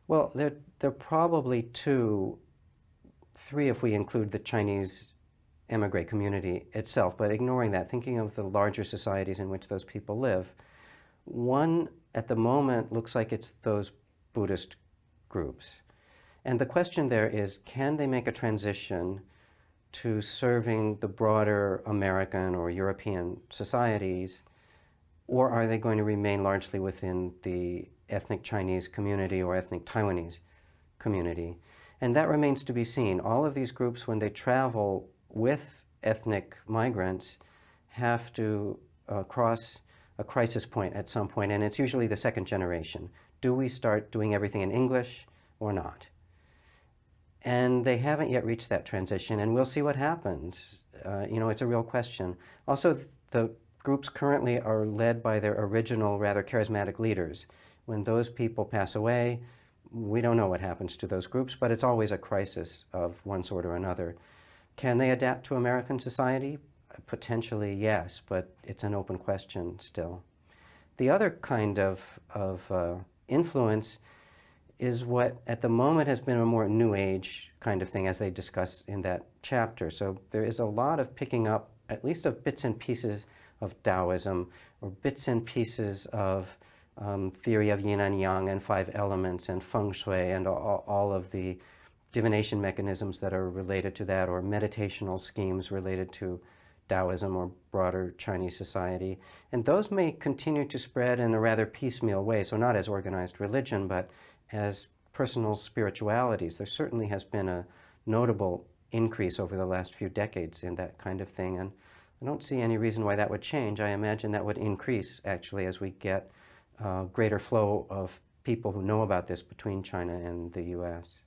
Well, there are probably three if we include the Chinese emigre community itself, but ignoring that, thinking of the larger societies in which those people live, one at the moment looks like it's those Buddhist groups. And the question there is, can they make a transition to serving the broader American or European societies, or are they going to remain largely within the ethnic Chinese community or ethnic Taiwanese community? And that remains to be seen. All of these groups, when they travel with ethnic migrants, have to cross a crisis point at some point, and it's usually the second generation. Do we start doing everything in English or not? And they haven't yet reached that transition, and we'll see what happens. It's a real question. Also, the groups currently are led by their original, rather charismatic leaders. When those people pass away, we don't know what happens to those groups, but it's always a crisis of one sort or another. Can they adapt to American society? Potentially, yes, but it's an open question still. The other kind of influence is what at the moment has been a more New Age kind of thing, as they discuss in that chapter. So there is a lot of picking up, at least of bits and pieces of Taoism, or bits and pieces of theory of yin and yang and five elements and feng shui and all of the divination mechanisms that are related to that, or meditational schemes related to Taoism or broader Chinese society. And those may continue to spread in a rather piecemeal way, so not as organized religion, but as personal spiritualities. There certainly has been a notable increase over the last few decades in that kind of thing, and I don't see any reason why that would change. I imagine that would increase, actually, as we get greater flow of people who know about this between China and the US.